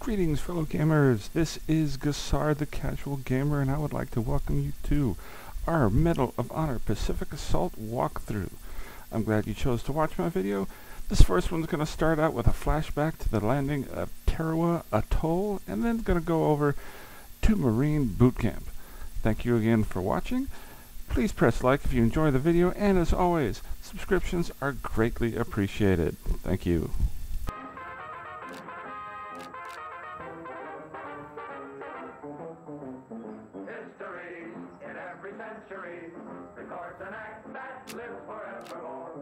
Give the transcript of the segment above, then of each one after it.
Greetings, fellow gamers. This is Gassar the Casual Gamer, and I would like to welcome you to our Medal of Honor Pacific Assault walkthrough. I'm glad you chose to watch my video. This first one's going to start out with a flashback to the landing of Tarawa Atoll, and then going to go over to Marine Boot Camp. Thank you again for watching. Please press like if you enjoy the video, and as always, subscriptions are greatly appreciated. Thank you. History in every century records an act that lives forevermore.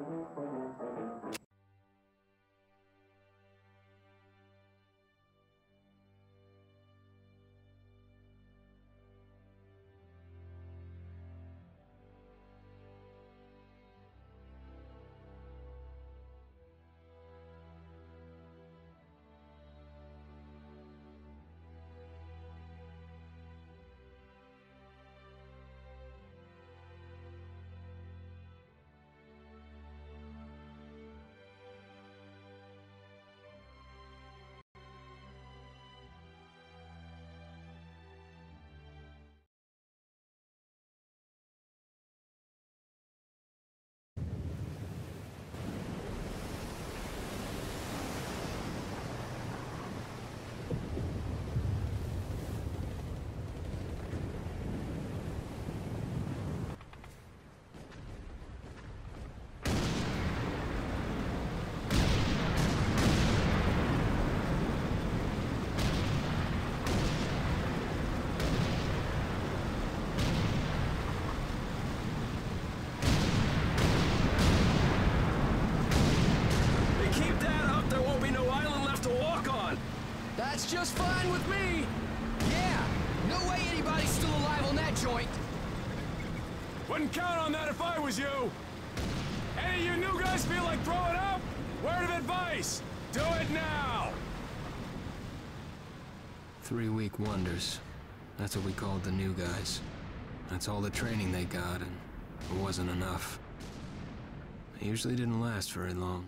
That's just fine with me. Yeah, no way anybody's still alive on that joint. Wouldn't count on that if I was you. Any of you new guys feel like throwing up? Word of advice, do it now. 3 week wonders. That's what we called the new guys. That's all the training they got, and it wasn't enough. It usually didn't last very long.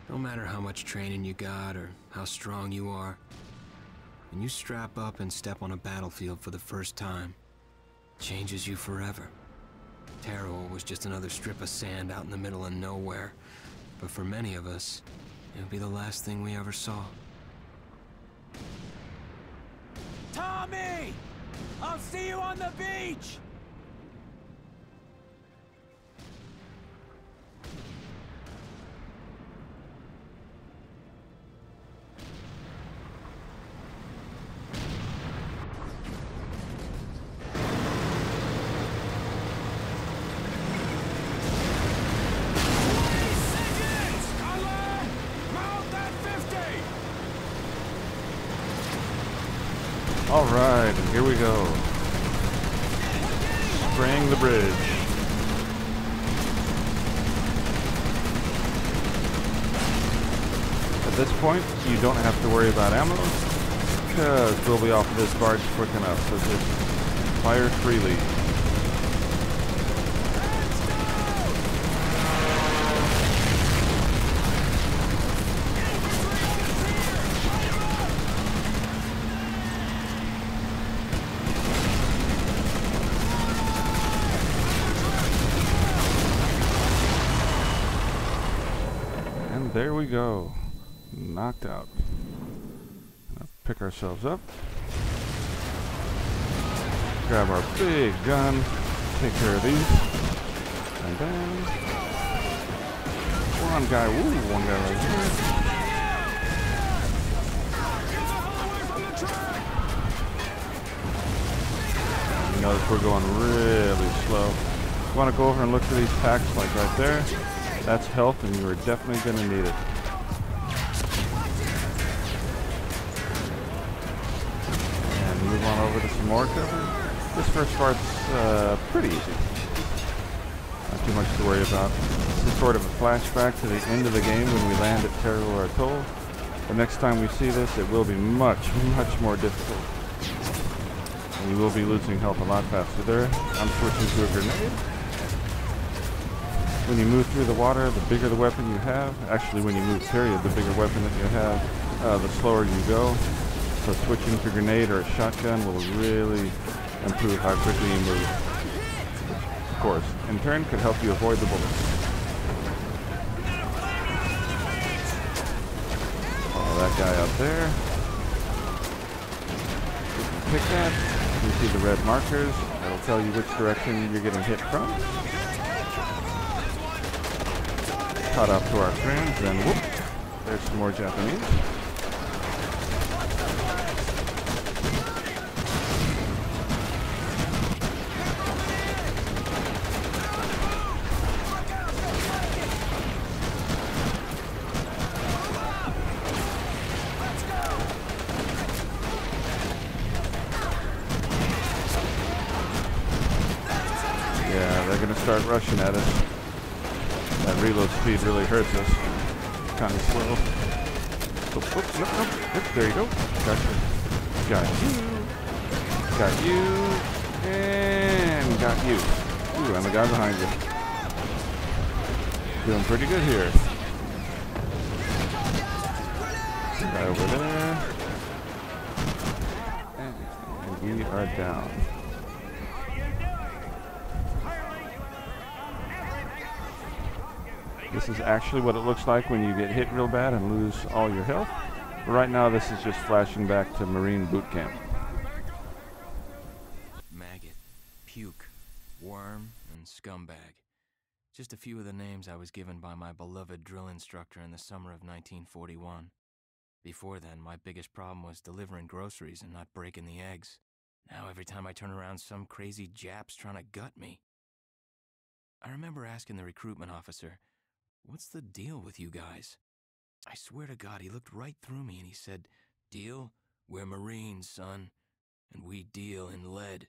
No matter how much training you got or how strong you are, when you strap up and step on a battlefield for the first time, it changes you forever. Tarawa was just another strip of sand out in the middle of nowhere, but for many of us, it would be the last thing we ever saw. Tommy! I'll see you on the beach! Alright, and here we go. Spraying the bridge. At this point, you don't have to worry about ammo, because we'll be off of this barge quick enough, so just fire freely. There we go. Knocked out. Now pick ourselves up. Grab our big gun. Take care of these. And then one guy. Ooh, one guy right here. You notice we're going really slow. You want to go over and look for these packs like right there. That's health, and you are definitely going to need it. And move on over to some more cover. This first part's pretty easy. Not too much to worry about. This is sort of a flashback to the end of the game when we land at Tarawa Atoll. The next time we see this, it will be much, much more difficult. And we will be losing health a lot faster there. I'm switching to a grenade. When you move through the water, the bigger the weapon you have. Actually, when you move, period, the bigger weapon that you have, the slower you go. So switching to grenade or a shotgun will really improve how quickly you move. Of course, in turn could help you avoid the bullets. Follow that guy up there. You can pick that. You see the red markers. That'll tell you which direction you're getting hit from. Caught up to our friends, and whoop, there's some more Japanese. Yeah, they're gonna start rushing at us. That reload speed really hurts us. Kind of slow. Oh, oops, nope, nope. Yep, there you go. Gotcha. Got you. Got you. And got you. Ooh, and the guy behind you. Doing pretty good here. Guy over there. And we are down. This is actually what it looks like when you get hit real bad and lose all your health. But right now, this is just flashing back to Marine boot camp. Maggot, puke, worm, and scumbag. Just a few of the names I was given by my beloved drill instructor in the summer of 1941. Before then, my biggest problem was delivering groceries and not breaking the eggs. Now every time I turn around, some crazy Jap's trying to gut me. I remember asking the recruitment officer, "What's the deal with you guys?" I swear to God, he looked right through me and he said, "Deal? We're Marines, son, and we deal in lead."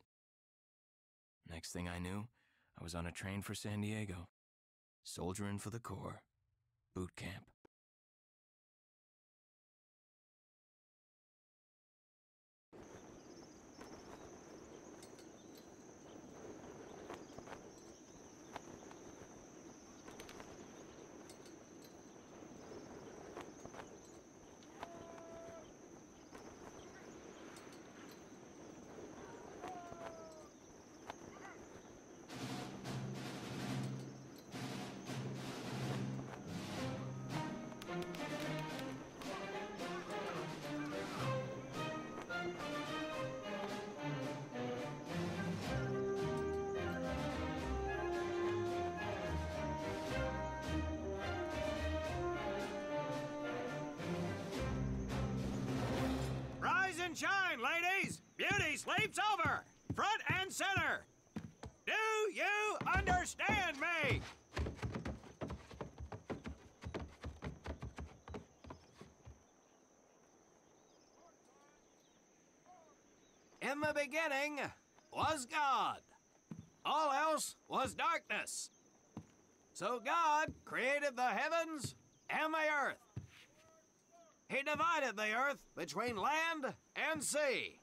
Next thing I knew, I was on a train for San Diego, soldiering for the Corps, boot camp. and shine, ladies! Beauty sleeps over! Front and center! Do you understand me? In the beginning was God. All else was darkness. So God created the heavens and the earth. He divided the earth between land and sea,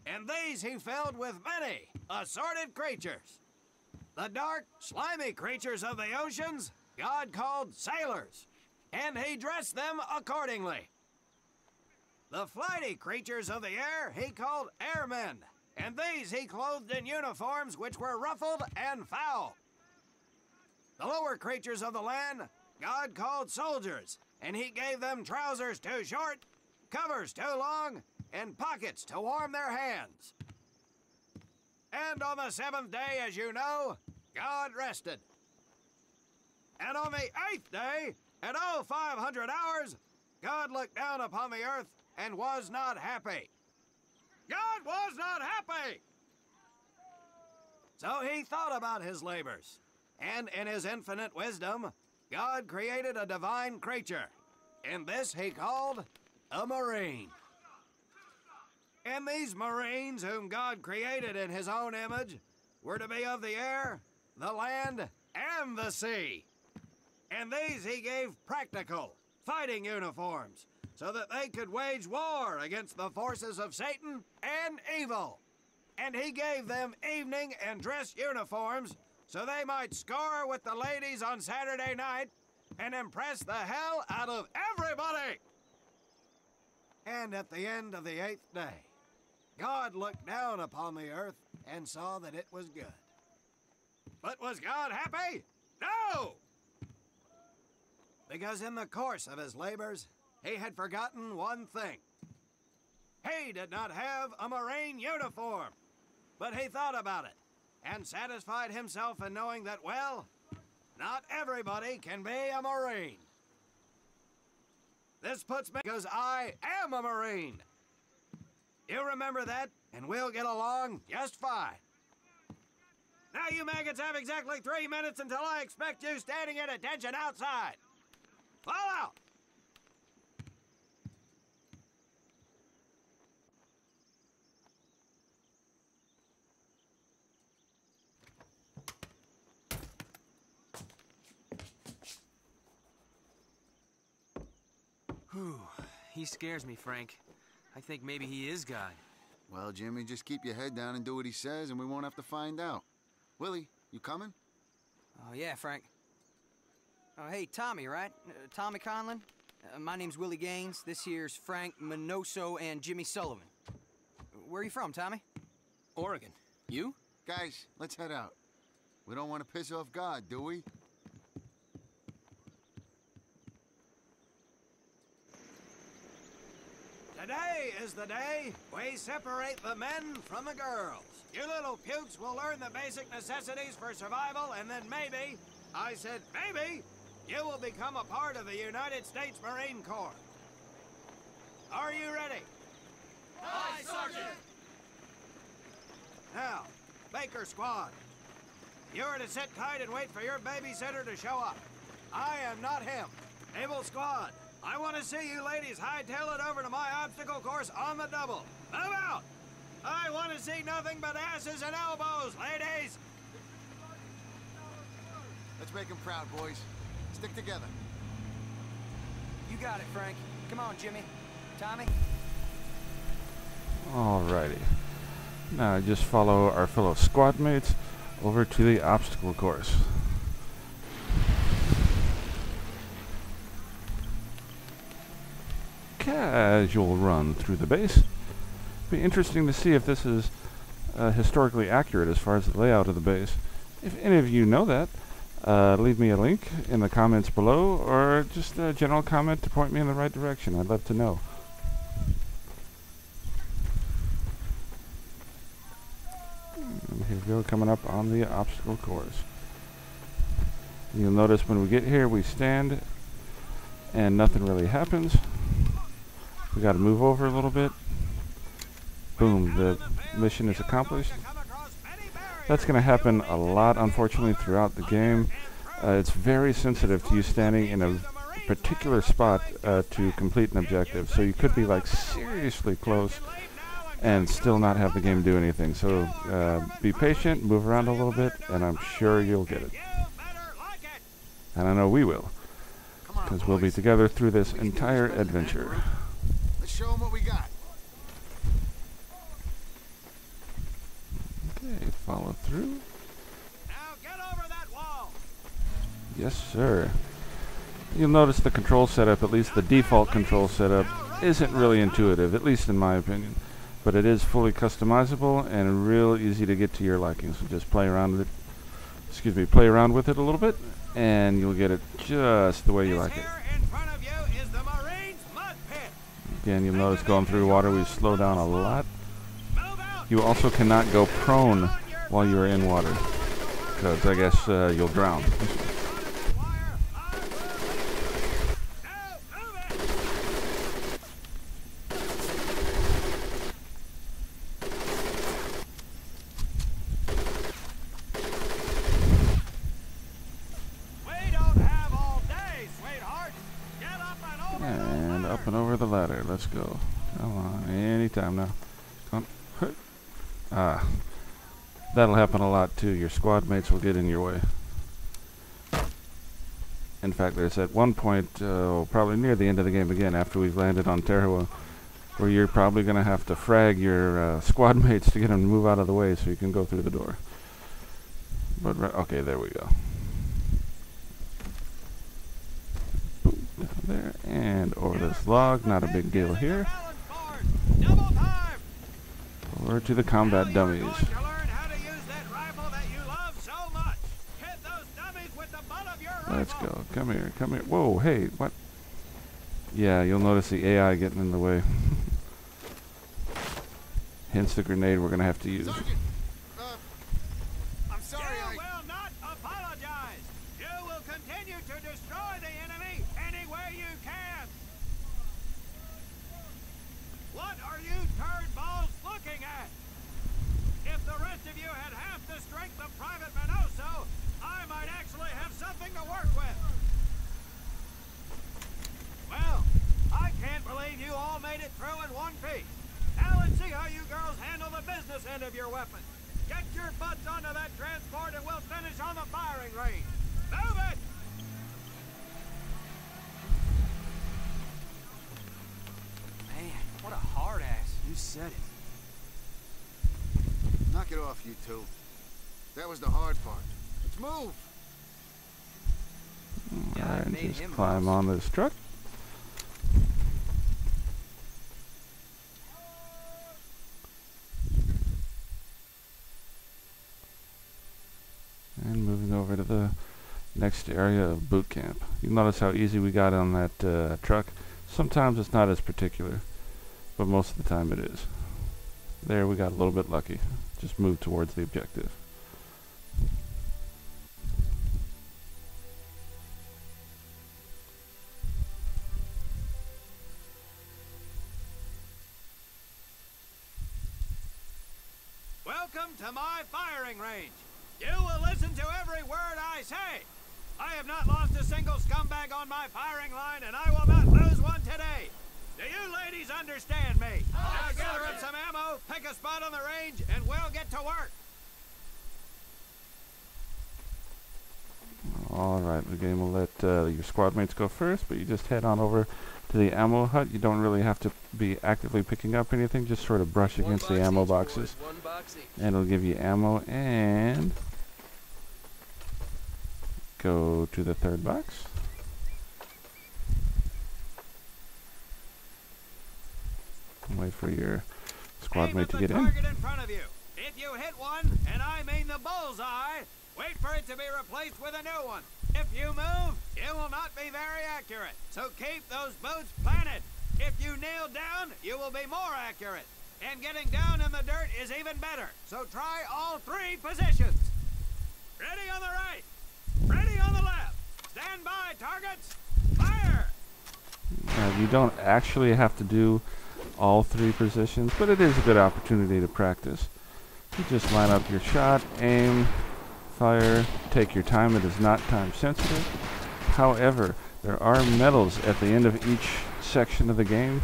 and these he filled with many assorted creatures. The dark, slimy creatures of the oceans God called sailors, and he dressed them accordingly. The flighty creatures of the air he called airmen, and these he clothed in uniforms which were ruffled and foul. The lower creatures of the land God called soldiers, and he gave them trousers too short, covers too long, and pockets to warm their hands. And on the seventh day, as you know, God rested. And on the eighth day, at 0500 hours, God looked down upon the earth and was not happy. God was not happy! So he thought about his labors, and in his infinite wisdom, God created a divine creature, and this he called a Marine. And these Marines, whom God created in his own image, were to be of the air, the land, and the sea. And these he gave practical, fighting uniforms, so that they could wage war against the forces of Satan and evil. And he gave them evening and dress uniforms so they might score with the ladies on Saturday night and impress the hell out of everybody. And at the end of the 8th day, God looked down upon the earth and saw that it was good. But was God happy? No! Because in the course of his labors, he had forgotten one thing. He did not have a Marine uniform, but he thought about it and satisfied himself in knowing that, well, not everybody can be a Marine. This puts me because I am a Marine. You remember that, and we'll get along just fine. Now you maggots have exactly 3 minutes until I expect you standing at attention outside. Fall out! Whew. He scares me, Frank. I think maybe he is God. Well, Jimmy, just keep your head down and do what he says, and we won't have to find out. Willie, you coming? Oh, yeah, Frank. Oh, hey, Tommy, right? Tommy Conlon? My name's Willie Gaines. This here's Frank Minoso and Jimmy Sullivan. Where are you from, Tommy? Oregon. You? Guys, let's head out. We don't want to piss off God, do we? Today is the day we separate the men from the girls. You little pukes will learn the basic necessities for survival, and then maybe, I said maybe, you will become a part of the United States Marine Corps. Are you ready? Aye, Sergeant! Now, Baker Squad, you are to sit tight and wait for your babysitter to show up. I am not him. Naval Squad, I want to see you ladies hightail it over to my obstacle course on the double. Move out! I want to see nothing but asses and elbows, ladies! Let's make him proud, boys. Stick together. You got it, Frank. Come on, Jimmy. Tommy? Alrighty. Now just follow our fellow squad mates over to the obstacle course. Casual run through the base. Be interesting to see if this is historically accurate as far as the layout of the base. If any of you know that, leave me a link in the comments below, or just a general comment to point me in the right direction. I'd love to know. And here we go, coming up on the obstacle course. You'll notice when we get here, we stand and nothing really happens. We got to move over a little bit. Boom, the mission is accomplished. That's going to happen a lot, unfortunately, throughout the game. It's very sensitive to you standing in a particular spot to complete an objective. So you could be like seriously close and still not have the game do anything. So be patient, move around a little bit, and I'm sure you'll get it. And I know we will, because we'll be together through this entire adventure. Let's show them what we got. Okay, follow through. Now get over that wall! Yes, sir. You'll notice the control setup, at least the default control setup, isn't really intuitive, at least in my opinion. But it is fully customizable and real easy to get to your liking. So just play around with it. Play around with it a little bit, and you'll get it just the way you like it. In front of you is the Marines' mud pit. Again, you'll notice going through water, we slow down a lot. You also cannot go prone while you are in water, because I guess you'll drown. And up and over the ladder. Let's go. Come on, anytime now. Come on. Ah, that'll happen a lot too. Your squad mates will get in your way. In fact, there's at one point, probably near the end of the game again, after we've landed on Tarawa, where you're probably going to have to frag your squad mates to get them to move out of the way so you can go through the door. But okay, there we go. Boom, down there and over this log. Not a big deal here. Over to the combat dummies. You're going to learn how to use that rifle that you love so much. Hit those dummies with the butt of your rifle. Let's go. Come here. Come here. Whoa, hey, what? Yeah, you'll notice the AI getting in the way. Hence the grenade we're going to have to use. Sergeant, I'm sorry. You will not apologize. You will continue to destroy the enemy any way you can. What are you turd balls looking at? If the rest of you had half the strength of Private Minoso, I might actually have something to work with. Well, I can't believe you all made it through in one piece. Now let's see how you girls handle the business end of your weapon. Get your butts onto that transport and we'll finish on the firing range. Move it! Man, what a hard ass. You said it. Knock it off, you two. That was the hard part. Let's move. God Alright, made just him climb boss. on this truck. And moving over to the next area of boot camp. You notice how easy we got on that truck. Sometimes it's not as particular, but most of the time it is. There, we got a little bit lucky. Just moved towards the objective. Welcome to my firing range. You will listen to every word I say. I have not lost a single scumbag on my firing line, and I will not lose one today. Do you ladies understand me? Now gather up some ammo, pick a spot on the range, and we'll get to work. Alright, the game will let your squad mates go first, but you just head on over to the ammo hut. You don't really have to be actively picking up anything, just sort of brush against the ammo boxes. And it'll give you ammo, and go to the third box. Wait for your squad Aim mate at to the get in. target in front of you. If you hit one, and I mean the bullseye, wait for it to be replaced with a new one. If you move, it will not be very accurate. So keep those boots planted. If you nail down, you will be more accurate. And getting down in the dirt is even better. So try all three positions. Ready on the right. Ready on the left. Stand by, targets. Fire! You don't actually have to do all three positions, but it is a good opportunity to practice. You just line up your shot, aim, fire, take your time. It is not time sensitive. However, there are medals at the end of each section of the game,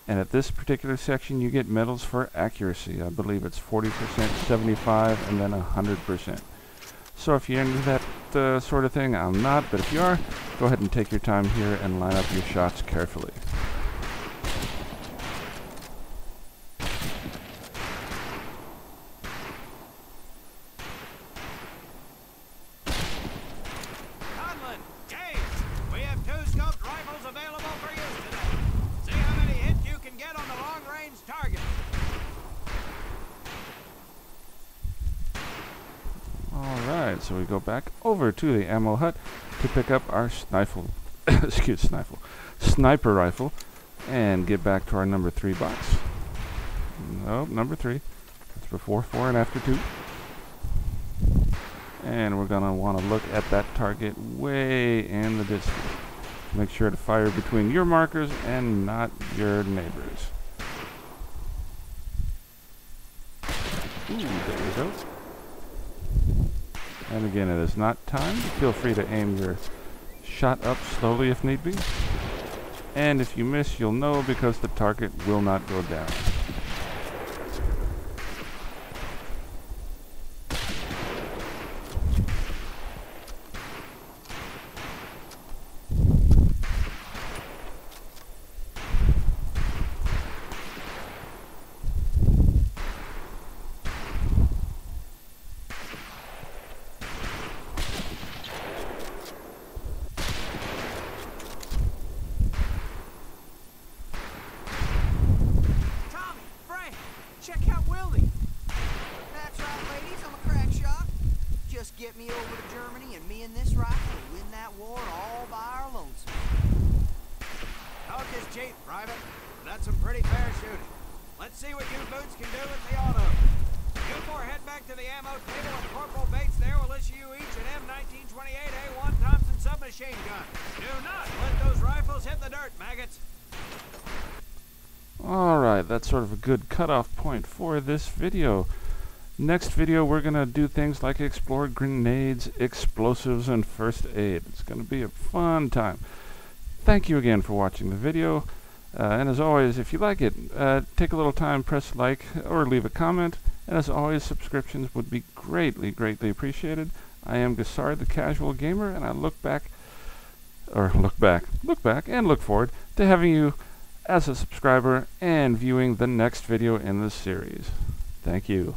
and at this particular section you get medals for accuracy. I believe it's 40%, 75%, and then 100%. So if you're into that sort of thing, I'm not, but if you are, go ahead and take your time here and line up your shots carefully. Conlon, Gates, we have 2 scoped rifles available for use today. See how many hits you can get on the long-range target. Alright, so we go back over to the ammo hut to pick up our sniper rifle and get back to our number 3 box. Nope, number 3. That's before 4 and after 2. And we're going to want to look at that target way in the distance. Make sure to fire between your markers and not your neighbors. Ooh, there we go. And again, it is not timed. Feel free to aim your shot up slowly if need be. And if you miss, you'll know because the target will not go down. just get me over to Germany and me and this rifle will win that war all by our lonesome. Talk is cheap, Private. That's some pretty fair shooting. Let's see what you boots can do with the auto. You four head back to the ammo table and Corporal Bates there will issue you each an M1928A1 Thompson submachine gun. Do not let those rifles hit the dirt, maggots. Alright, that's sort of a good cutoff point for this video. Next video, we're going to do things like explore grenades, explosives, and first aid. It's going to be a fun time. Thank you again for watching the video. And as always, if you like it, take a little time, press like, or leave a comment. And as always, subscriptions would be greatly, greatly appreciated. I am Gassard the Casual Gamer, and I look back and look forward to having you as a subscriber and viewing the next video in this series. Thank you.